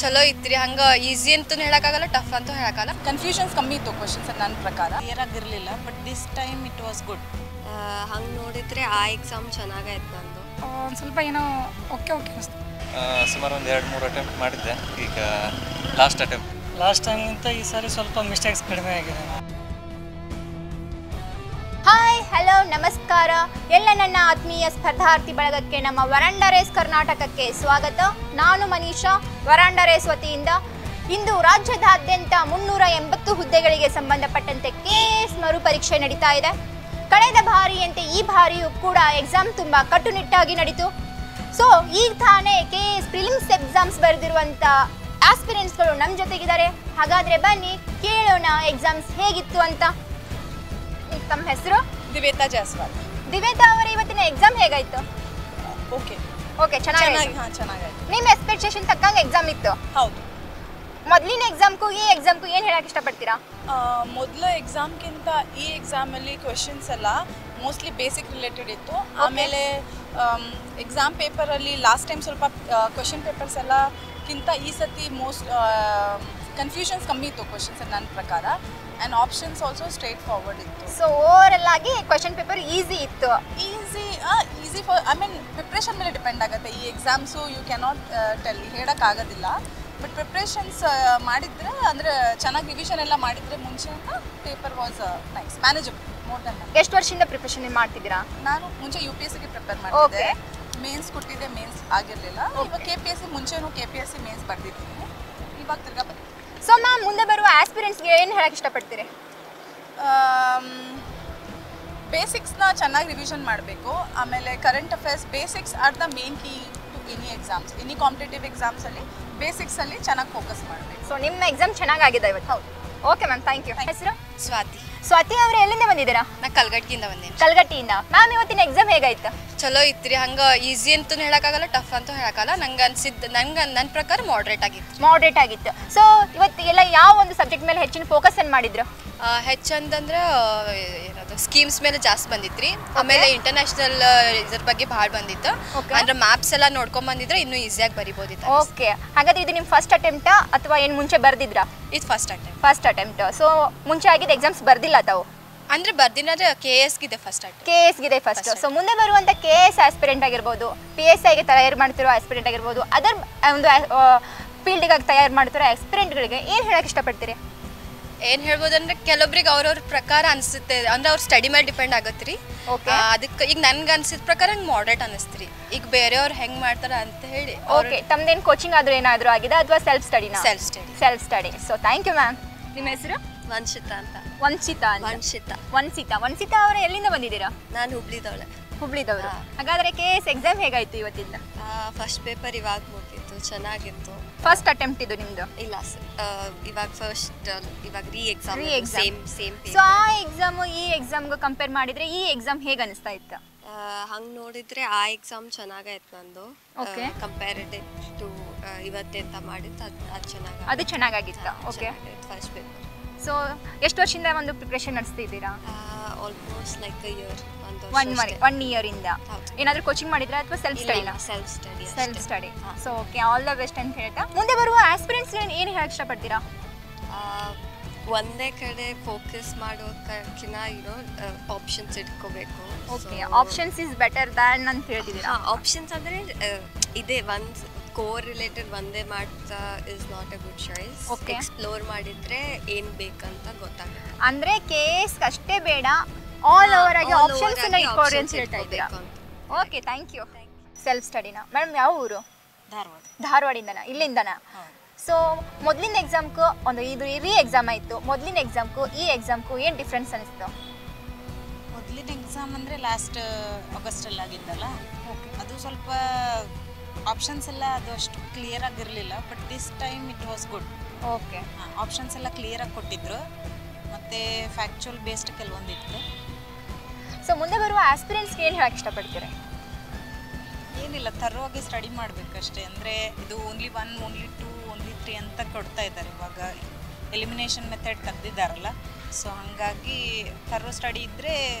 ಚಲೋ ಇತ್ರಿ. ಹಂಗೆ ಈಸಿ ಅಂತೂ ಹೇಳೋಕ್ಕಾಗಲ್ಲ, ಟಫ್ ಅಂತೂ ಹೇಳೋಕ್ಕಾಗಲ್ಲ. ಕನ್ಫ್ಯೂಷನ್ಸ್ ಕಮ್ಮಿ ಇತ್ತು ಕ್ವಶನ್ಸ್ ನನ್ನ ಪ್ರಕಾರ. ಕ್ಲಿಯರ್ ಆಗಿರಲಿಲ್ಲ, but this time it was good. ಹಂಗೆ ನೋಡಿದರೆ ಆ ಎಕ್ಸಾಮ್ ಚೆನ್ನಾಗಾಯ್ತು ನಂದು. ಒಂದು ಸ್ವಲ್ಪ ಏನೋ ಓಕೆ ಅನಿಸ್ತು. ಸುಮಾರು ಒಂದು 2-3 ಅಟೆಂಪ್ಟ್ ಮಾಡಿದ್ದೆ. ಈಗ ಲಾಸ್ಟ್ ಟೈಮ್ಗಿಂತ ಈ ಸಾರಿ ಸ್ವಲ್ಪ ಮಿಸ್ಟೇಕ್ಸ್ ಕಡಿಮೆ ಆಗಿದೆ. ಹಾಯ್, ಹಲೋ, ನಮಸ್ಕಾರ. ಎಲ್ಲ ನನ್ನ ಆತ್ಮೀಯ ಸ್ಪರ್ಧಾರ್ಥಿ ಬಳಗಕ್ಕೆ, ನಮ್ಮ ವರಾಂಡ ರೇಸ್ ಕರ್ನಾಟಕಕ್ಕೆ ಸ್ವಾಗತ. ನಾನು ಮನೀಷಾ, ವರಾಂಡ ರೇಸ್ ವತಿಯಿಂದ. ಇಂದು ರಾಜ್ಯದಾದ್ಯಂತ 380 ಹುದ್ದೆಗಳಿಗೆ ಸಂಬಂಧಪಟ್ಟಂತೆ ಕೆಎಎಸ್ ಮರುಪರೀಕ್ಷೆ ನಡೀತಾ ಇದೆ. ಕಳೆದ ಬಾರಿಯಂತೆ ಈ ಬಾರಿಯೂ ಕೂಡ ಎಕ್ಸಾಮ್ ತುಂಬ ಕಟ್ಟುನಿಟ್ಟಾಗಿ ನಡೀತು. ಸೊ ಈಗ ತಾನೇ ಕೆಎಎಸ್ ಪ್ರಿಲಿಮ್ಸ್ ಎಕ್ಸಾಮ್ಸ್ ಬರೆದಿರುವಂಥ ಆಸ್ಪಿರೆಂಟ್ಸ್ಗಳು ನಮ್ಮ ಜೊತೆಗಿದ್ದಾರೆ. ಹಾಗಾದರೆ ಬನ್ನಿ ಕೇಳೋಣ ಎಕ್ಸಾಮ್ಸ್ ಹೇಗಿತ್ತು ಅಂತ. ತಮ್ಮ ಹೆಸರು? ದಿವೇತಾ ಜಾಸ್ವಾಲ್. ದಿವೇತಾ ಅವರ ಇವತ್ತಿನ ಎಕ್ಸಾಮ್ ಹೇಗಾಯ್ತು? ಓಕೆ ಚೆನ್ನಾಗಾಯ್ತು. ನಿಮ್ಮ ಎಕ್ಸ್ಪೆಕ್ಟೇಷನ್ ತಕ್ಕಂಗೆ ಎಕ್ಸಾಮ್ ಇತ್ತು? ಹೌದು. ಮೊದಲಿನ ಎಕ್ಸಾಮ್ಗೂ ಈ ಎಕ್ಸಾಮ್ಗೂ ಏನು ಹೇಳಕ್ಕೆ ಇಷ್ಟಪಡ್ತೀರಾ? ಮೊದಲ ಎಕ್ಸಾಮ್ಗಿಂತ ಈ ಎಕ್ಸಾಮಲ್ಲಿ ಕ್ವೆಶನ್ಸ್ ಎಲ್ಲ ಮೋಸ್ಟ್ಲಿ ಬೇಸಿಕ್ ರಿಲೇಟೆಡ್ ಇತ್ತು. ಆಮೇಲೆ ಎಕ್ಸಾಮ್ ಪೇಪರಲ್ಲಿ ಲಾಸ್ಟ್ ಟೈಮ್ ಸ್ವಲ್ಪ ಕ್ವೆಶನ್ ಪೇಪರ್ಸ್ ಎಲ್ಲಕ್ಕಿಂತ ಈ ಸತಿ ಕನ್ಫ್ಯೂಷನ್ಸ್ ಕಮ್ಮಿ ಇತ್ತು ಕ್ವೆಶನ್ಸ್ ನನ್ನ ಪ್ರಕಾರ. And options also straightforward ಇತ್ತು. ಸೊ ಓವರ್ ಆಗಿ ಕ್ವೆಶನ್ ಪೇಪರ್ ಈಸಿ ಇತ್ತು. ಈಸಿ ಫಾರ್ ಪ್ರಿಪ್ರೇಷನ್ ಮೇಲೆ ಡಿಪೆಂಡ್ ಆಗುತ್ತೆ. ಈ ಎಕ್ಸಾಮ್ಸು ಯು ಕ್ಯಾನಾಟ್ ಟೆಲ್, ಹೇಳೋಕ್ಕಾಗೋದಿಲ್ಲ. ಬಟ್ ಪ್ರಿಪ್ರೇಷನ್ಸ್ ಮಾಡಿದರೆ, ಅಂದರೆ ಚೆನ್ನಾಗಿ ರಿವಿಷನ್ ಎಲ್ಲ ಮಾಡಿದರೆ ಮುಂಚೆಯಿಂದ paper was nice, manageable, more than. ಎಷ್ಟು ವರ್ಷದಿಂದ ಪ್ರಿಪ್ರೇಷನ್ ಮಾಡ್ತಿದ್ದೀರಾ? ನಾನು ಮುಂಚೆ UPSCಗೆ ಪ್ರಿಪೇರ್ ಮಾಡಿದ್ದೆ. ಮೇನ್ಸ್ ಕೊಟ್ಟಿದ್ದೆ, ಮೇನ್ಸ್ ಆಗಿರಲಿಲ್ಲ. ಇವಾಗ KPSC ಮುಂಚೆನೂ KPSC ಮೇನ್ಸ್ ಬರ್ದಿದ್ದೀನಿ. ಇವಾಗ ತಿರ್ಗಾ ಬರ್ತೀನಿ. ಸೊ ಮ್ಯಾಮ್, ಮುಂದೆ ಬರುವ ಆಸ್ಪಿರೆಂಟ್ಸ್ಗೆ ಏನು ಹೇಳಕ್ಕೆ ಇಷ್ಟಪಡ್ತೀರಿ? ಬೇಸಿಕ್ಸ್ನ ಚೆನ್ನಾಗಿ ರಿವಿಷನ್ ಮಾಡಬೇಕು. ಆಮೇಲೆ current affairs basics are the main key to any exams. Any competitive ಎಕ್ಸಾಮ್ಸಲ್ಲಿ ಬೇಸಿಕ್ಸಲ್ಲಿ ಚೆನ್ನಾಗಿ ಫೋಕಸ್ ಮಾಡಬೇಕು. ಸೊ ನಿಮ್ಮ ಎಕ್ಸಾಮ್ ಚೆನ್ನಾಗಾಗಿದೆ ಇವತ್ತು? ಹೌದು. Okay ma'am, thank you. ಹೆಸರು? ಸ್ವಾತಿ ಅವರು ಎಲ್ಲಿಂದ ಬಂದಿದ್ದೀರಾ? ನಾನು ಕಲ್ಗಟ್ಟಿಯಿಂದ ಬಂದೇನೆ. ಕಲ್ಗಟ್ಟಿಯಿಂದ. ಮ್ಯಾಮ್, ಇವತ್ತಿನ ಎಕ್ಸಾಮ್ ಹೇಗಾಯ್ತು? ಚಲೋ ಇತ್ರಿ. ಹಂಗೆ ಈಸಿ ಅಂತೂ ಹೇಳೋಕ್ಕಾಗಲ್ಲ, ಟಫ್ ಅಂತೂ ಹೇಳೋಕ್ಕಾಗಲ್ಲ. ನನ್ನ ಪ್ರಕಾರ ಮಾಡ್ರೇಟ್ ಆಗಿತ್ತು. ಸೊ ಇವತ್ತು ಎಲ್ಲ ಯಾವ ಒಂದು ಸಬ್ಜೆಕ್ಟ್ ಮೇಲೆ ಹೆಚ್ಚಿನ ಫೋಕಸ್ ಏನು ಮಾಡಿದ್ರು? ಹೆಚ್ಚಂದ್ರೆ ಏನದು ಸ್ಕೀಮ್ಸ್ ಮೇಲೆ ಜಾಸ್ತಿ ಬಂದಿತ್ರಿ. ಆಮೇಲೆ ಇಂಟರ್ನ್ಯಾಷನಲ್ ಇದ್ರ ಬಗ್ಗೆ ಭಾಳ ಬಂದಿತ್ತು. ಅಂದ್ರೆ ಮ್ಯಾಪ್ಸ್ ಎಲ್ಲ ನೋಡ್ಕೊಂಡ್ ಬಂದಿದ್ರೆ ಇನ್ನೂ ಈಸಿಯಾಗಿ ಬರಿಬೋದಿತ್ತು. ಓಕೆ, ಹಾಗಾದ್ರೆ ಇದು ನಿಮ್ಮ ಫಸ್ಟ್ ಅಟೆಂಪ್ಟಾ ಅಥವಾ ಏನು ಮುಂಚೆ ಬರ್ದಿದ್ರಾ? ಇದು ಫಸ್ಟ್ ಅಟೆಂಪ್ಟ್. ಸೊ ಮುಂಚೆ ಆಗಿದ್ದು ಎಕ್ಸಾಮ್ಸ್ ಬರ್ದಿಲ್ಲ ತಾವು? ಅಂದ್ರೆ ಬರ್ದಿನಾದ್ರೆ KSಗಿದೆ ಫಸ್ಟ್. ಸೊ ಮುಂದೆ ಬರುವಂಥ KS ಆಸ್ಪಿರೆಂಟ್ ಆಗಿರ್ಬೋದು, PSIಗೆ ತಯಾರು ಮಾಡ್ತಿರೋ ಆಸ್ಪಿರೆಂಟ್ ಆಗಿರ್ಬೋದು, ಅದರ್ ಒಂದು ಫೀಲ್ಡಿಗಾಗಿ ತಯಾರು ಮಾಡ್ತಿರೋ ಆಸ್ಪಿರೆಂಟ್ಗಳಿಗೆ ಏನು ಹೇಳಕ್ಕೆ ಇಷ್ಟಪಡ್ತೀರಿ? ಏನು ಹೇಳ್ಬೋದಂದ್ರೆ ಕೆಲವೊಬ್ರಿಗೆ ಅವ್ರವ್ರ ಪ್ರಕಾರ ಅನಿಸುತ್ತೆ. ಅಂದ್ರೆ ಅವ್ರ ಸ್ಟಡಿ ಮೇಲೆ ಡಿಪೆಂಡ್ ಆಗತ್ತೆ ರೀ. ಅದಕ್ಕೆ ಈಗ ನನ್ಗೆ ಅನ್ಸಿದ ಪ್ರಕಾರ ನಂಗೆ ಮಾಡ್ರೇಟ್ ಅನ್ನಿಸ್ತು ರೀ. ಈಗ ಬೇರೆಯವ್ರು ಹೆಂಗೆ ಮಾಡ್ತಾರೆ ಅಂತ ಹೇಳಿ. ಓಕೆ, ತಮ್ದೇನು ಕೋಚಿಂಗ್ ಆದರೂ ಏನಾದರೂ ಆಗಿದೆ ಅಥವಾ self study? So thank you ma'am. ನಿಮ್ಮ ಹೆಸರು? ವಂಶಿತಾ ಅಂತ. ವಂಶಿತಾ ಅವರು ಎಲ್ಲಿಂದ ಬಂದಿದ್ದೀರಾ? ನಾನು ಹುಬ್ಳಿದವಳು. ಹಾಗಾದರೆ KS ಎಕ್ಸಾಮ್ ಹೇಗಾಯಿತು ಇವತ್ತಿಂದ? ಫಸ್ಟ್ ಪೇಪರ್ ಇವಾಗ ಮುಗಿತು, ಚೆನ್ನಾಗಿತ್ತು. ಫಸ್ಟ್ ಅಟೆಂಪ್ಟ್ ಇದು ನಿಮ್ಮದು? ಇಲ್ಲ ಸರ್, ಇವಾಗ ರೀ ಎಕ್ಸಾಮ್. ಸೇಮ್. ಸೊ ಆ ಎಕ್ಸಾಮು ಈ ಎಕ್ಸಾಮ್ಗೆ ಕಂಪೇರ್ ಮಾಡಿದರೆ ಈ ಎಕ್ಸಾಮ್ ಹೇಗೆ ಅನಿಸ್ತಾ ಇತ್ತು? ಹಂಗೆ ನೋಡಿದರೆ ಆ ಎಕ್ಸಾಮ್ ಚೆನ್ನಾಗಾಯ್ತು ನಂದು. ಕಂಪೇರಿಟಿವ್ ಟು ಇವತ್ತೆಂತ ಮಾಡಿದ್ದು ಅದು ಚೆನ್ನಾಗಾಗಿತ್ತು. Okay, first paper. ಸೊ ಎಷ್ಟು ವರ್ಷದಿಂದ ಒಂದು ಪ್ರಿಪ್ರೇಷನ್ ನಡೆಸ್ತಿದ್ದೀರಾ? Almost like a year. One ಇಯರಿಂದ. ಏನಾದರೂ ಕೋಚಿಂಗ್ ಮಾಡಿದ್ರಾ ಅಥವಾ self study? So okay, all the best ಅಂತ ಹೇಳ್ತಾ ಮುಂದೆ ಬರುವ ಆಸ್ಪಿರೆಂಟ್ಸ್ ಏನು ಹೇಳಕ್ಕೆ ಇಷ್ಟಪಡ್ತೀರಾ? ಒಂದೇ ಕಡೆ ಫೋಕಸ್ ಮಾಡೋಕ್ಕಿಂತ ಆಪ್ಷನ್ಸ್ ಇಟ್ಕೋಬೇಕು. Okay, options is better than ಅಂತ ಹೇಳ್ತಿದ್ದೀರಾ? ಆಪ್ಷನ್ಸ್ ಅಂದರೆ ಇದೇ ಒಂದು ಕೋರ್ ರಿಲೇಟೆಡ್ ಒಂದೇ ಮಾಡ್ತಾ is not a good choice. Okay, explore ಮಾಡಿದರೆ ಏನು ಬೇಕಂತ ಗೊತ್ತಾಗುತ್ತೆ. ಅಂದರೆ KS ಅಷ್ಟೇ ಬೇಡ, ಆಲ್ ಓವರ್ ಆಗಿ ಆಪ್ಷನ್ಸ್ ಇಟ್ಕೊಳ್ರಿ ಅಂತ ಹೇಳ್ತಾ ಇದ್ದೀರಾ? Okay, thank you. ಸೆಲ್ಫ್ ಸ್ಟಡಿನಾ ಮೇಡಮ್? ಯಾವ ಊರು? ಧಾರವಾಡಿಂದನಾ? ಇಲ್ಲಿಂದನಾ? ಸೊ ಮೊದಲಿನ ಎಕ್ಸಾಮ್ಗೂ ಇದು ರೀ ಎಕ್ಸಾಮ್ ಆಯಿತು. ಮೊದಲಿನ ಎಕ್ಸಾಮ್ಗೂ ಈ ಎಕ್ಸಾಮ್ಗೂ ಏನು ಡಿಫ್ರೆನ್ಸ್ ಅನಿಸ್ತು? ಮೊದಲಿನ ಎಕ್ಸಾಮ್ ಅಂದರೆ ಲಾಸ್ಟ್ ಆಗಸ್ಟಲ್ಲಿ ಆಗಿದ್ದಲ್ಲ, ಅದು ಸ್ವಲ್ಪ ಆಪ್ಷನ್ಸ್ ಎಲ್ಲ ಅದು ಅಷ್ಟು ಕ್ಲಿಯರ್ ಆಗಿರಲಿಲ್ಲ. But this time it was good. Okay, options ಎಲ್ಲ ಕ್ಲಿಯರಾಗಿ ಕೊಟ್ಟಿದ್ರು, ಮತ್ತು ಫ್ಯಾಕ್ಚುಯಲ್ ಬೇಸ್ಡ್ ಕೆಲವೊಂದಿತ್ತು. ಸೊ ಮುಂದೆ ಬರುವ ಆಸ್ಪಿರೆಂಟ್ಸ್ಗೆ ಏನು ಹೇಳಕ್ಕೆ ಇಷ್ಟಪಡ್ತೀರಿ? ಏನಿಲ್ಲ, ಥರೋಗಿ ಸ್ಟಡಿ ಮಾಡಬೇಕಷ್ಟೇ. ಅಂದರೆ ಇದು ಓನ್ಲಿ 1, ಓನ್ಲಿ 2, ಓನ್ಲಿ 3 ಅಂತ ಕೊಡ್ತಾ ಇದ್ದಾರೆ. ಇವಾಗ ಎಲಿಮಿನೇಷನ್ ಮೆಥಡ್ ತೆಗ್ದಿದ್ದಾರಲ್ಲ, ಸೊ ಹಾಗಾಗಿ ಥರೋ ಸ್ಟಡಿ ಇದ್ದರೆ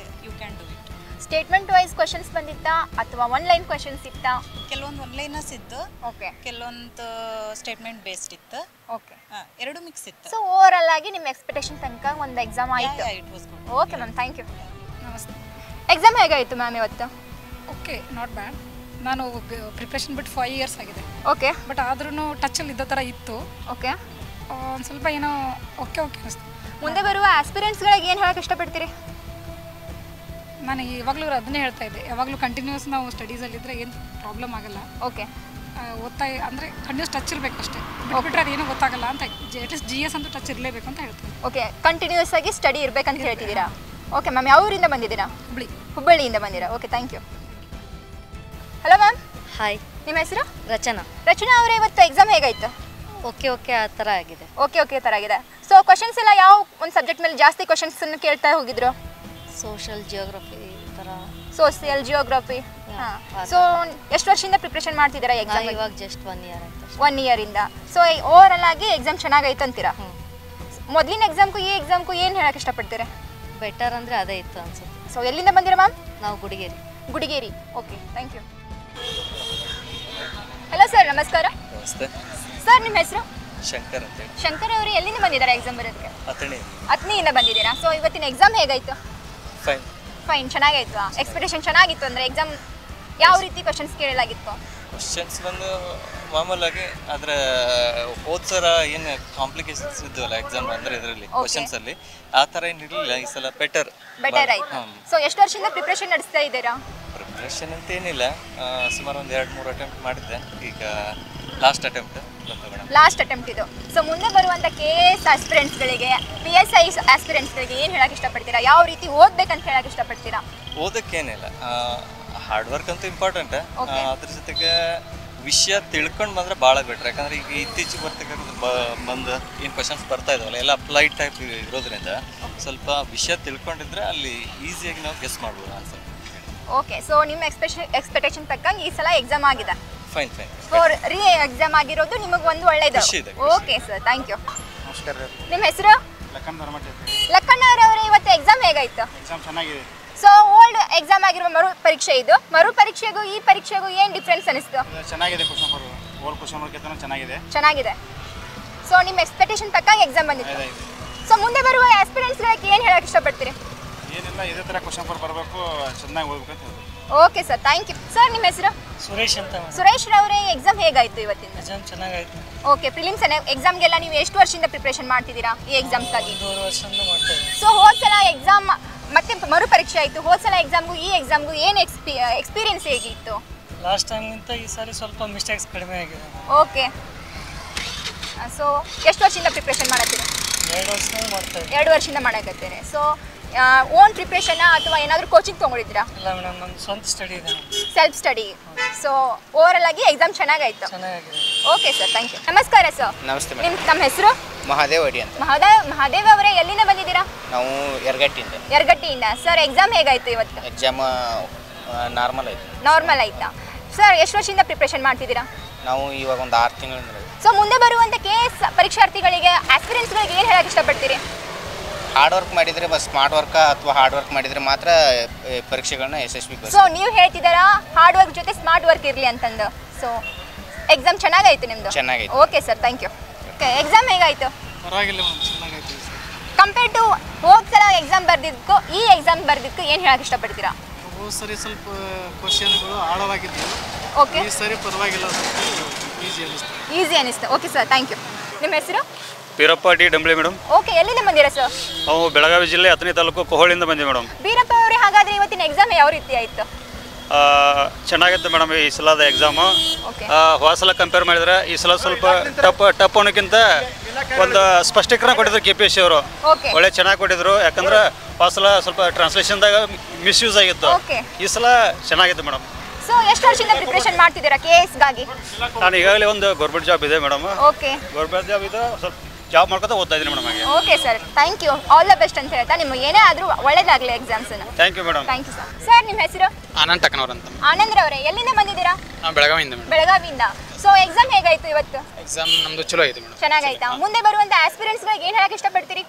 you can do it. Statement wise questions ಬಂದಿತ್ತಾ ಅಥವಾ ಒನ್ ಲೈನ್ ಕ್ವಶನ್ಸ್ ಇತ್ತಾ? ಕೆಲವೊಂದು ಒನ್ಲೈನಸ್ ಇತ್ತು, ಓಕೆ ಕೆಲವೊಂದು ಸ್ಟೇಟ್ಮೆಂಟ್ ಬೇಸ್ಡ್ ಇತ್ತು, ಓಕೆ. ಎರಡು ಮಿಕ್ಸ್ ಇತ್ತು. ಸೊ ಓವರ್ ಆಗಿ ನಿಮ್ಮ ಎಕ್ಸ್ಪೆಕ್ಟೇಷನ್ ತನಕ ಒಂದು ಎಕ್ಸಾಮ್ ಆಯಿತು. It was good. Okay ma'am, thank you. ನಮಸ್ತೆ. ಎಕ್ಸಾಮ್ ಹೇಗಾಯಿತು ಮ್ಯಾಮ್ ಇವತ್ತು? Okay, not bad. ನಾನು ಪ್ರಿಪ್ರೇಷನ್ ಬಿಟ್ಟು 5 ಇಯರ್ಸ್ ಆಗಿದೆ. ಓಕೆ. ಬಟ್ ಆದ್ರೂ ಟಚಲ್ಲಿ ಇದ್ದ ಥರ ಇತ್ತು. ಓಕೆ. ಒಂದು ಸ್ವಲ್ಪ ಏನೋ ಓಕೆ ಅನಿಸ್ತು. ಮುಂದೆ ಬರುವ ಆಸ್ಪಿರೆಂಟ್ಸ್ಗಳಿಗೆ ಏನು ಹೇಳಕ್ಕೆ ಇಷ್ಟಪಡ್ತೀರಿ? ನಾನು ಇವಾಗಲೂ ಅದನ್ನೇ ಹೇಳ್ತಾ ಇದ್ದೆ, ಯಾವಾಗಲೂ ಕಂಟಿನ್ಯೂಸ್ ನಾವು ಸ್ಟಡೀಸಲ್ಲಿದ್ದರೆ ಏನು ಪ್ರಾಬ್ಲಮ್ ಆಗಲ್ಲ. ಓಕೆ. ಓದ್ತಾ ಅಂದರೆ ಕಂಟಿನ್ಯೂಸ್ ಟಚ್ ಇರಬೇಕು ಅಷ್ಟೇ, ಬಿಟ್ಬಿಟ್ರೆ ಅದೇನು ಗೊತ್ತಾಗಲ್ಲ ಅಂತ. ಅಟ್ಲೀಸ್ಟ್ GS ಅಂತೂ ಟಚ್ ಇರಲೇಬೇಕು ಅಂತ ಹೇಳ್ತೀನಿ. ಓಕೆ, ಕಂಟಿನ್ಯೂಸ್ ಆಗಿ ಸ್ಟಡಿ ಇರಬೇಕಂತ ಹೇಳ್ತಿದ್ದೀರಾ? ಓಕೆ ಮ್ಯಾಮ್, ಯಾವ ಊರಿಂದ ಬಂದಿದ್ದೀರಾ? ಹುಬ್ಬಳ್ಳಿಯಿಂದ ಬಂದಿರಾ? Okay, thank you. Hello ma'am. Hi, ನಿಮ್ಮ ಹೆಸರು? ರಚನಾ. ರಚನಾ ಅವರೇ, ಇವತ್ತು ಎಕ್ಸಾಮ್ ಹೇಗಾಯಿತು? ಓಕೆ ಆ ಥರ ಆಗಿದೆ. ಓಕೆ ಥರ ಆಗಿದೆ. ಸೊ ಕ್ವಶನ್ಸ್ ಎಲ್ಲ ಯಾವ ಒಂದು ಸಬ್ಜೆಕ್ಟ್ ಮೇಲೆ ಜಾಸ್ತಿ ಕ್ವಶನ್ಸನ್ನು ಕೇಳ್ತಾ ಹೋಗಿದ್ರು? ಸೋಷಿಯಲ್ ಜಿಯೋಗ್ರಫಿ ಥರ. Social geography. ಹಾಂ. ಸೊ ಎಷ್ಟು ವರ್ಷದಿಂದ ಪ್ರಿಪ್ರೇಷನ್ ಮಾಡ್ತಿದ್ದೀರಾ ಎಕ್ಸಾಮ್? ಇವಾಗ ಜಸ್ಟ್ 1 ಇಯರ್ ಆಯ್ತು. 1 ಇಯರಿಂದ. ಸೊ ಓವರ್ ಆಗಿ ಎಕ್ಸಾಮ್ ಚೆನ್ನಾಗೈತೆ ಅಂತೀರಾ? ಮೊದಲಿನ ಎಕ್ಸಾಮ್ಗೂ ಈ ಎಕ್ಸಾಮ್ಗೂ ಏನು ಹೇಳಕ್ಕೆ ಇಷ್ಟಪಡ್ತೀರಾ? ಬೆಟರ್ ಅಂದರೆ ಅದೇ ಇತ್ತು ಅನ್ಸುತ್ತೆ. ಸೊ ಎಲ್ಲಿಂದ ಬಂದಿರಾ ಮ್ಯಾಮ್? ನಾವು Gudigeri. Gudigeri. Okay, thank you. Hello sir, ನಮಸ್ಕಾರ. ನಮಸ್ತೆ. ಸರ್, ನಿಮ್ಮ ಹೆಸರು? ಶಂಕರ್ ಅಂತೇಳಿ. ಶಂಕರ್ ಅವರು ಎಲ್ಲಿಂದ ಬಂದಿದ್ದಾರೆ ಎಕ್ಸಾಮ್ ಬರೋದಕ್ಕೆ? ಅತಣಿ. ಅತ್ನಿಯಿಂದ ಬಂದಿದ್ದೀರಾ? ಸೊ ಇವತ್ತಿನ ಎಕ್ಸಾಮ್ ಹೇಗಾಯಿತು? ಫೈನ್, ಚೆನ್ನಾಗಾಯ್ತು. ಎಕ್ಸ್ಪೆಕ್ಟೇಷನ್ ಚೆನ್ನಾಗಿತ್ತು ಅಂದರೆ ಎಕ್ಸಾಮ್ ಯಾವ ರೀತಿ ಕ್ವಶನ್ಸ್ ಕೇಳಲಾಗಿತ್ತು? ಕ್ವಶನ್ಸ್ ಬಂದು ಮಾಮೂಲಾಗಿ ಆದರೆ ಹೋದ ಸಲ ಏನು ಕಾಂಪ್ಲಿಕೇಶನ್ಸ್ ಇದ್ದವಲ್ಲ ಎಕ್ಸಾಮ್ ಅಂದರೆ ಇದರಲ್ಲಿ ಕ್ವಶನ್ಸಲ್ಲಿ ಆ ಥರ ಏನಿರಲಿಲ್ಲ. ಈ ಸಲ ಬೆಟರ್ ಆಯಿತು. ಸೊ ಎಷ್ಟು ವರ್ಷದಿಂದ ಪ್ರಿಪ್ರೇಷನ್ ನಡೆಸ್ತಾ ಇದ್ದೀರಾ? ಪ್ರಿಪ್ರೇಷನ್ ಅಂತ ಏನಿಲ್ಲ, ಸುಮಾರು ಒಂದು 2-3 ಅಟೆಂಪ್ಟ್ ಮಾಡಿದ್ದೆ. ಈಗ ಲಾಸ್ಟ್ ಅಟೆಂಪ್ಟ್ ಇದು. ಸೊ ಮುಂದೆ ಬರುವಂಥ KS ಆಸ್ಪಿರೆಂಟ್ಸ್ಗಳಿಗೆ, PSI ಆಸ್ಪಿರೆಂಟ್ಸ್ಗಳಿಗೆ ಏನು ಹೇಳಕ್ಕೆ ಇಷ್ಟಪಡ್ತೀರಾ? ಯಾವ ರೀತಿ ಓದ್ಬೇಕಂತ ಹೇಳಕ್ಕೆ ಇಷ್ಟಪಡ್ತೀರಾ? ಓದಕ್ಕೇನಿಲ್ಲ, ಹಾರ್ಡ್ ವರ್ಕ್ ಅಂತೂ ಇಂಪಾರ್ಟೆಂಟ್. ಅದ್ರ ಜೊತೆಗೆ ವಿಷಯ ತಿಳ್ಕೊಂಡು ಬಂದರೆ ಭಾಳ ಬೆಟ್ರ್. ಯಾಕಂದರೆ ಈಗ ಇತ್ತೀಚೆಗೆ ಬಂದು ಏನು ಕ್ವಶನ್ಸ್ ಬರ್ತಾ ಇದ್ದಾವಲ್ಲ ಎಲ್ಲ ಅಪ್ಲೈಡ್ ಟೈಪ್ ಇರೋದ್ರಿಂದ ಸ್ವಲ್ಪ ವಿಷಯ ತಿಳ್ಕೊಂಡಿದ್ರೆ ಅಲ್ಲಿ ಈಸಿಯಾಗಿ ನಾವು ಗೆಸ್ ಮಾಡ್ಬೋದು ಆನ್ಸರ್. ಓಕೆ, ಸೊ ನಿಮ್ಮ ಎಕ್ಸ್ಪೆಕ್ಟೇಷನ್ ತಕ್ಕಂಗೆ ಈ ಸಲ ಎಕ್ಸಾಮ್ ಆಗಿದೆ. ಫೈನ್. ರೀ ಎಕ್ಸಾಮ್ ಆಗಿರೋದು ನಿಮಗೆ ಒಂದು ಒಳ್ಳೇದು. Okay sir, thank you. ನಮಸ್ಕಾರ. ನಿಮ್ಮ ಹೆಸರು? ಲಕ್ಕಣ್ಣವರವರೇ, ಇವತ್ತು ಎಕ್ಸಾಮ್ ಹೇಗಾಯ್ತು? ಎಕ್ಸಾಮ್ ಚೆನ್ನಾಗಿದೆ. ಸೊ ಓಲ್ಡ್ ಎಕ್ಸಾಮ್ ಆಗಿರುವ ಮರು ಪರೀಕ್ಷೆಗೂ ಈ ಪರೀಕ್ಷೆಗೂ ಏನು ಡಿಫ್ರೆನ್ಸ್ ಅನಿಸ್ತು? ಚೆನ್ನಾಗಿದೆ. ಓಲ್ಡ್ ಕ್ವಶನ್ ಪೇಪರ್ ಚೆನ್ನಾಗಿದೆ. ಸೊ ನಿಮ್ಮ ಎಕ್ಸ್ಪೆಕ್ಟೇಷನ್ ತಕ್ಕಂಗೆ ಎಕ್ಸಾಮ್ ಬಂದಿತ್ತು. ಸೊ ಮುಂದೆ ಬರುವ ಆಸ್ಪಿರೆಂಟ್ಸ್ಗಳಿಗೆ ಏನು ಹೇಳಕ್ಕೆ ಇಷ್ಟಪಡ್ತೀರಿ? ಏನಿಲ್ಲ, ಇದೇ ಥರ ಕ್ವಶನ್ ಪೇಪರ್ ಬರಬೇಕು, ಚೆನ್ನಾಗಿ ಓದ್ಬೇಕು ಅಂತ. Okay sir, thank you. Sir, ನಿಮ್ಮ ಹೆಸರು? ಸುರೇಶ್ ಅಂತ. ಸುರೇಶ್ ರವರೇ, ಎಕ್ಸಾಮ್ ಹೇಗಾಯಿತು ಇವತ್ತಿನ? ಎಕ್ಸಾಮ್ ಚೆನ್ನಾಗಾಯ್ತು. ಓಕೆ, ಪ್ರಿಲಿಮ್ಸ್ ಎಕ್ಸಾಮ್ಗೆಲ್ಲ ನೀವು ಎಷ್ಟು ವರ್ಷದಿಂದ ಪ್ರಿಪ್ರೇಷನ್ ಮಾಡ್ತಿದ್ದೀರಾ ಈ ಎಕ್ಸಾಮ್ಸ್ಗಾಗಿ? 2 ವರ್ಷದಿಂದ ಮಾಡ್ತಾ ಇದ್ದೀನಿ. ಸೊ ಹೋದ ಸಲ ಎಕ್ಸಾಮ್ ಮತ್ತೆ ಮರು ಪರೀಕ್ಷೆ ಆಯಿತು. ಹೋದ ಸಲ ಎಕ್ಸಾಮ್ಗೂ ಈ ಎಕ್ಸಾಮ್ಗೂ ಏನು ಎಕ್ಸ್ಪೀರಿಯನ್ಸ್ ಹೇಗಿತ್ತು? ಲಾಸ್ಟ್ ಟೈಮ್ಗಿಂತ ಈ ಸಾರಿ ಸ್ವಲ್ಪ ಮಿಸ್ಟೇಕ್ಸ್ ಕಡಿಮೆ ಆಗಿದೆ. ಓಕೆ. ಸೊ ಎಷ್ಟು ವರ್ಷದಿಂದ ಪ್ರಿಪ್ರೇಷನ್ ಮಾಡತ್ತೀರಿ? 2 ವರ್ಷದಿಂದ ಮಾಡ್ತಾ ಇದ್ದೀನಿ. 2 ವರ್ಷದಿಂದ ಮಾಡಕತ್ತೀರಿ. ಸೊ ಓನ್ ಪ್ರಿಪ್ರೇಷನಾ ಅಥವಾ ಏನಾದರೂ ಕೋಚಿಂಗ್ ತೊಗೊಂಡಿದ್ದೀರಾ? ಇಲ್ಲ ಮೇಡಮ್, ನನ್ನ ಸ್ವಂತ ಸ್ಟಡಿ ಇದೆ. Self study. ಸೊ ಓವರ್ ಆಗಿ ಎಕ್ಸಾಮ್ ಚೆನ್ನಾಗಾಯ್ತು. ಚೆನ್ನಾಗಿದೆ. Okay sir, thank you. ನಮಸ್ಕಾರ ಸರ್. ನಮಸ್ತೆ. ನಮ್ಮ ಹೆಸರು? ಮಹಾದೇವ್ ಅಡಿ ಅಂತ. ಮಹಾದೇವ್ ಅವರೇ, ಎಲ್ಲಿಂದ ಬಂದಿದ್ದೀರಾ? ನಾವು ಯರಗಟ್ಟಿಯಿಂದ. ಸರ್, ಎಕ್ಸಾಮ್ ಹೇಗಾಯ್ತು ಇವತ್ತು? ಎಕ್ಸಾಮ್ ನಾರ್ಮಲ್ ಆಯ್ತಾ? ಸರ್, ಎಷ್ಟು ವರ್ಷದಿಂದ ಪ್ರಿಪ್ರೇಷನ್ ಮಾಡ್ತಿದ್ದೀರಾ? ನಾವು ಇವಾಗ ಒಂದು 6 ತಿಂಗಳಿಂದ. ಸೊ ಮುಂದೆ ಬರುವಂಥ KS ಪರೀಕ್ಷಾರ್ಥಿಗಳಿಗೆ, ಆಸ್ಪಿರೆಂಟ್ಸ್ಗಳಿಗೆ ಏನು ಹೇಳಕ್ಕೆ ಇಷ್ಟಪಡ್ತೀರಿ? ಹಾರ್ಡ್ ವರ್ಕ್ ಮಾಡಿದರೆ ಸ್ಮಾರ್ಟ್ ವರ್ಕ್ ಅಥವಾ ಹಾರ್ಡ್ ವರ್ಕ್ ಮಾಡಿದರೆ ಮಾತ್ರ ಪರೀಕ್ಷೆಗಳನ್ನ ಯಶಸ್ವಿ. ಸೊ ನೀವು ಹೇಳ್ತಿದ್ದೀರಾ ಹಾರ್ಡ್ ವರ್ಕ್ ಜೊತೆ ಸ್ಮಾರ್ಟ್ ವರ್ಕ್ ಇರಲಿ ಅಂತಂದು. ಸೊ ಎಕ್ಸಾಮ್ ಚೆನ್ನಾಗಾಯ್ತು ನಿಮ್ಮದು? ಚೆನ್ನಾಗೈತೆ. Okay sir, thank you. Okay, exam ಹೇಗಾಯಿತು? ಪರವಾಗಿಲ್ಲ ಮೇಡಮ್, ಚೆನ್ನಾಗಾಯ್ತು. ಕಂಪೇರ್ ಟು ಹೋದ ಸಲ ಎಕ್ಸಾಮ್ ಬರ್ದಿದ್ದಕ್ಕೂ ಈ ಎಕ್ಸಾಮ್ ಬರ್ದಿದ್ದಕ್ಕೂ ಏನು ಹೇಳಕ್ಕೆ ಇಷ್ಟಪಡ್ತೀರಾ? ಹೋದ ಸರಿ ಸ್ವಲ್ಪ ಕ್ವಶನ್ಗಳು ಆಳವಾಗಿದ್ದು. ಓಕೆ. ಈ ಸರಿ ಪರವಾಗಿಲ್ಲ, ಈಸಿ ಅನಿಸ್ತು. Okay sir, thank you. ನಿಮ್ಮ ಹೆಸರು? Beerappa D Dambli madam. Okay, ಎಲ್ಲಿಂದ ಬಂದಿರಾ ಸರ್? ನಾವು ಬೆಳಗಾವಿ ಜಿಲ್ಲೆ ಅಥಣಿ ತಾಲೂಕು ಕೊಹಳಿಂದ ಬಂದಿವಿ ಮೇಡಮ್. ಬೀರಪ್ಪ ಅವರೇ, ಹಾಗಾದರೆ ಇವತ್ತಿನ ಎಕ್ಸಾಮ್ ಯಾವ ರೀತಿ ಆಯಿತು? ಚೆನ್ನಾಗಿತ್ತು ಮೇಡಮ್ ಈ ಸಲದ ಎಕ್ಸಾಮು. ಹೋದ ಸಲ ಕಂಪೇರ್ ಮಾಡಿದ್ರೆ ಈ ಸಲ ಸ್ವಲ್ಪ ಟಫ್ ಅನ್ನೋಕ್ಕಿಂತ ಒಂದು ಸ್ಪಷ್ಟೀಕರಣ ಕೊಟ್ಟಿದ್ರು KPSC ಅವರು. ಒಳ್ಳೆ ಚೆನ್ನಾಗಿ ಕೊಟ್ಟಿದ್ರು. ಯಾಕಂದ್ರೆ ಹೋದ ಸಲ ಸ್ವಲ್ಪ ಟ್ರಾನ್ಸ್ಲೇಷನ್ದಾಗ ಮಿಸ್ಯೂಸ್ ಆಗಿತ್ತು. ಈ ಸಲ ಚೆನ್ನಾಗಿತ್ತು ಮೇಡಮ್. ಸೊ ಎಷ್ಟು ವರ್ಷದಿಂದ ಪ್ರಿಪರೇಷನ್ ಮಾಡ್ತಿದ್ದೀರಾ KSಗಾಗಿ? ನಾನು ಈಗಾಗಲೇ ಒಂದು ಗೌರ್ಮೆಂಟ್ ಜಾಬ್ ಇದೆ ಮೇಡಮ್. ಓಕೆ, ಗೌರ್ಮೆಂಟ್ ಜಾಬ್ ಇದೆ, ಸ್ವಲ್ಪ ಜಾಬ್ ಮಾಡ್ಕೊತಾ ಓದ್ತಾ ಇದ್ದೀನಿ ಮೇಡಮ್. ಹಾಗೆ. Okay sir, thank you. All the best ಅಂತ ಹೇಳ್ತಾ ನಿಮ್ಗೆ ಏನೇ ಆದರೂ ಒಳ್ಳೇದಾಗಲಿ exams. Thank you madam. Thank you sir. Sir, ನಿಮ್ಮ ಹೆಸರು? ಆನಂದ್ ಟಕ್ನವ್ರು ಅಂತ. ಆನಂದ್ ರವರೇ, ಎಲ್ಲಿಂದ ಬಂದಿದ್ದೀರಾ? ಬೆಳಗಾವಿಯಿಂದ. ಸೊ ಎಕ್ಸಾಮ್ ಹೇಗಾಯ್ತು ಇವತ್ತು? ಎಕ್ಸಾಮ್ ನಮ್ದು ಚಲೋ ಆಯ್ತು ಮೇಡಮ್. ಚೆನ್ನಾಗಾಯ್ತಾ? ಮುಂದೆ ಬರುವಂಥ ಆಸ್ಪಿರೆಂಟ್ಸ್ಗಳಿಗೆ ಏನು ಹೇಳಕ್ಕೆ ಇಷ್ಟಪಡ್ತೀರಿ?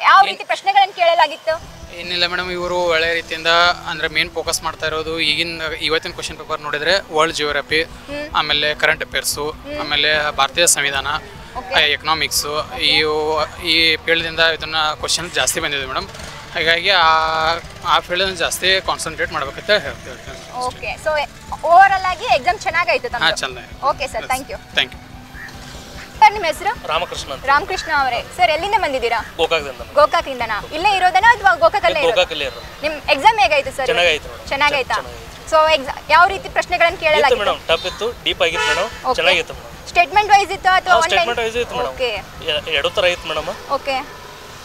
ಯಾವ ರೀತಿ ಪ್ರಶ್ನೆಗಳನ್ನು ಕೇಳಲಾಗಿತ್ತು? ಏನಿಲ್ಲ ಮೇಡಮ್, ಇವರು ಒಳ್ಳೆ ರೀತಿಯಿಂದ ಅಂದರೆ ಮೇನ್ ಫೋಕಸ್ ಮಾಡ್ತಾ ಇರೋದು ಇವತ್ತಿನ ಕ್ವಶನ್ ಪೇಪರ್ ನೋಡಿದರೆ ವರ್ಲ್ಡ್ ಜಿಯೋಗ್ರಫಿ, ಆಮೇಲೆ ಕರೆಂಟ್ ಅಫೇರ್ಸು, ಆಮೇಲೆ ಭಾರತೀಯ ಸಂವಿಧಾನ, ಎಕನಾಮಿಕ್ಸು, ಈ ಫೀಲ್ಡಿಂದ ಇದನ್ನು ಕ್ವಶನ್ ಜಾಸ್ತಿ ಬಂದಿದೆ ಮೇಡಮ್. ಹಾಗಾಗಿ ಆ ಫೀಲ್ಡ್ ಜಾಸ್ತಿ ಕಾನ್ಸಂಟ್ರೇಟ್ ಮಾಡ್ಬೇಕಂತ ಹೇಳ್ತೀವಿ. ಓಕೆ, ಸೊ ಓವರ್ ಆಗಿ ಎಕ್ಸಾಮ್ ಚೆನ್ನಾಗಾಯ್ತು? ಹಾಂ, ಚೆನ್ನಾಗಿ. Okay sir, thank you. Thank you sir. ನಿಮ್ಮ ಹೆಸರು? ರಾಮಕೃಷ್ಣ. ರಾಮಕೃಷ್ಣ ಅವರೇ, ಸರ್ ಎಲ್ಲಿಂದ ಬಂದಿದ್ದೀರಾ? ಗೋಕಾಕದಿಂದ. ಗೋಕಾಕಿಂದನಾ? ಇಲ್ಲೇ ಇರೋದನಾ ಅಥವಾ ಗೋಕಾಕಲ್ಲೇ? ಗೋಕಾಕಲ್ಲೇ ಇರೋದು. ನಿಮ್ಮ ಎಕ್ಸಾಮ್ ಹೇಗಾಯ್ತು ಸರ್? ಚೆನ್ನಾಗಾಯ್ತಾ? ಸೊ ಯಾವ ರೀತಿ ಪ್ರಶ್ನೆಗಳನ್ನು ಕೇಳಲಾಗಿತ್ತು ಮೇಡಮ್? ಟಫ್ ಇತ್ತು, ಡೀಪ್ ಆಗಿತ್ತು ಮೇಡಮ್, ಚೆನ್ನಾಗಿತ್ತು ಮೇಡಮ್. ಸ್ಟೇಟ್ಮೆಂಟ್ ವೈಸ್ ಇತ್ತು ಅಥವಾ ಆನ್ಲೈನ್? ಸ್ಟೇಟ್ಮೆಂಟ್ ವೈಸ್ ಇತ್ತು ಮೇಡಮ್. ಓಕೆ, ಎರಡು ತರ ಇತ್ತು ಮೇಡಮ್. ಓಕೆ,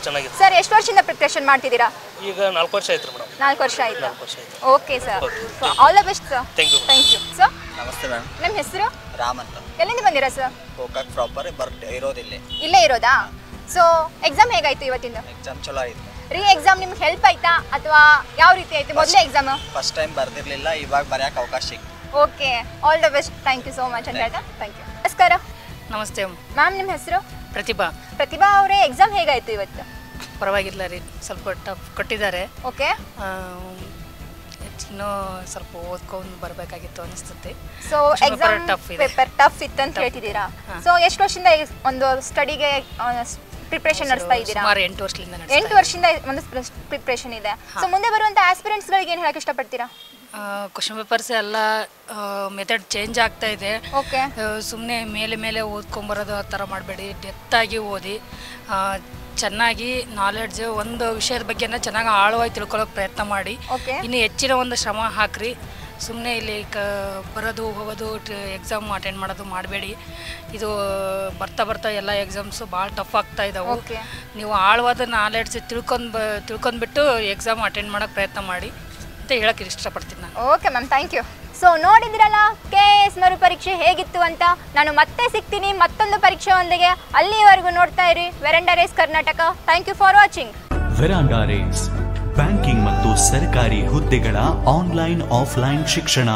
ಚೆನ್ನಾಗಿತ್ತು. ಸರ್ ಎಷ್ಟು ವರ್ಷದಿಂದ ಪ್ರಿಪರೇಷನ್ ಮಾಡ್ತಿದ್ದೀರಾ? ಈಗ 4 ವರ್ಷ ಆಯ್ತು ಮೇಡಮ್. 4 ವರ್ಷ ಆಯ್ತು. Okay sir, all the best sir. Thank you. Thank you sir. ನಮಸ್ತೆ ಮ್ಯಾಮ್. ನಿಮ್ಮ ಹೆಸರು? ರಾಮ್ ಅಂತ. ಎಲ್ಲಿಂದ ಬಂದಿರಾ ಸರ್? ಗೋಕಾಕ್ ಪ್ರಾಪರ್, ಬಟ್ ಇರೋದಿಲ್ಲ. ಇಲ್ಲೇ ಇರೋದಾ? ಸೊ ಎಕ್ಸಾಮ್ ಹೇಗಾಯ್ತು ಇವತ್ತಿಂದ? ಎಕ್ಸಾಮ್ ಚಲೋ ಆಯ್ತು. ರೀ ಎಕ್ಸಾಮ್ ನಿಮ್ಗೆ ಹೆಲ್ಪ್ ಆಯ್ತಾ ಅಥವಾ ಯಾವ ರೀತಿ ಆಯ್ತು? ಮೊದಲೇ ಎಕ್ಸಾಮ್ ಫಸ್ಟ್ ಟೈಮ್ ಬರ್ದಿರ್ಲಿಲ್ಲ, ಇವಾಗ ಬರೆಯಕ್ಕೆ ಅವಕಾಶ ಸಿಕ್ತು. Okay, all the best. Thank you so much ಅಂತ ಹೇಳ್ತಾ ಥ್ಯಾಂಕ್ ಯು. ನಮಸ್ಕಾರ. ನಮಸ್ತೆ ಮ್ಯಾಮ್, ನಿಮ್ಮ ಹೆಸರು? ಪ್ರತಿಭಾ. ಪ್ರತಿಭಾ ಅವರೇ, ಎಕ್ಸಾಮ್ ಹೇಗಾಯ್ತು ಇವತ್ತು? ಪರವಾಗಿಲ್ಲ ರೀ, ಸ್ವಲ್ಪ ಟಫ್ ಕೊಟ್ಟಿದ್ದಾರೆ. ಓಕೆ, ಇನ್ನೂ ಸ್ವಲ್ಪ ಓದ್ಕೊಂಡು ಬರಬೇಕಾಗಿತ್ತು ಅನಿಸುತ್ತೆ. ಸೊ ಎಕ್ಸಾಮ್ ಪೇಪರ್ ಟಫ್ ಇತ್ತು ಅಂತ ಹೇಳ್ತಿದ್ದೀರಾ? ಸೊ ಎಷ್ಟು ವರ್ಷದಿಂದ ಒಂದು ಸ್ಟಡಿಗೆ ಪ್ರಿಪರೇಷನ್ ನಡೆಸ್ತಾ ಇದ್ದೀರಾ? ಸುಮಾರು 8 ವರ್ಷದಿಂದ. 8 ವರ್ಷದಿಂದ ಒಂದು ಪ್ರಿಪರೇಷನ್ ಇದೆ. ಸೊ ಮುಂದೆ ಬರುವಂಥ ಆಸ್ಪಿರೆಂಟ್ಸ್ಗಳಿಗೆ ಏನು ಹೇಳಕ್ಕೆ ಇಷ್ಟಪಡ್ತೀರಾ? ಕ್ವಶನ್ ಪೇಪರ್ಸ್ ಎಲ್ಲ ಮೆಥಡ್ ಚೇಂಜ್ ಆಗ್ತಾ ಇದೆ. ಓಕೆ, ಸುಮ್ಮನೆ ಮೇಲೆ ಓದ್ಕೊಂಬರೋದು ಆ ಥರ ಮಾಡಬೇಡಿ, ಡೆಪ್ತಾಗಿ ಓದಿ, ಚೆನ್ನಾಗಿ ನಾಲೆಡ್ಜ್ ಒಂದು ವಿಷಯದ ಬಗ್ಗೆನ ಚೆನ್ನಾಗಿ ಆಳವಾಗಿ ತಿಳ್ಕೊಳ್ಳೋಕೆ ಪ್ರಯತ್ನ ಮಾಡಿ. ಇನ್ನು ಹೆಚ್ಚಿನ ಒಂದು ಶ್ರಮ ಹಾಕ್ರಿ. ಸುಮ್ಮನೆ ಇಲ್ಲಿ ಬರೋದು ಹೋಗೋದು ಎಕ್ಸಾಮ್ ಅಟೆಂಡ್ ಮಾಡೋದು ಮಾಡಬೇಡಿ. ಇದು ಬರ್ತಾ ಎಲ್ಲ ಎಕ್ಸಾಮ್ಸು ಭಾಳ ಟಫ್ ಆಗ್ತಾ ಇದ್ದಾವೆ. ನೀವು ಆಳವಾದ ನಾಲೆಡ್ಜ್ ತಿಳ್ಕೊಂಡ್ಬಿಟ್ಟು ಎಕ್ಸಾಮ್ ಅಟೆಂಡ್ ಮಾಡೋಕ್ಕೆ ಪ್ರಯತ್ನ ಮಾಡಿ ಅಂತ ಹೇಳೋಕ್ಕೆ ಇಷ್ಟಪಡ್ತೀನಿ ನಾನು. Okay ma'am, thank you. So ನೋಡಿದ್ರಲ್ಲ KS ಮರುಪರೀಕ್ಷೆ ಹೇಗಿತ್ತು ಅಂತ. ನಾನು ಮತ್ತೆ ಸಿಗ್ತೀನಿ ಮತ್ತೊಂದು ಪರೀಕ್ಷೆಯೊಂದಿಗೆ. ಅಲ್ಲಿವರೆಗೂ ನೋಡ್ತಾ ಇರಿ Veranda Race Karnataka. Thank you for watching. Veranda Race banking ಮತ್ತು ಸರ್ಕಾರಿ ಹುದ್ದೆಗಳ ಆನ್ಲೈನ್ ಆಫ್ಲೈನ್ ಶಿಕ್ಷಣ.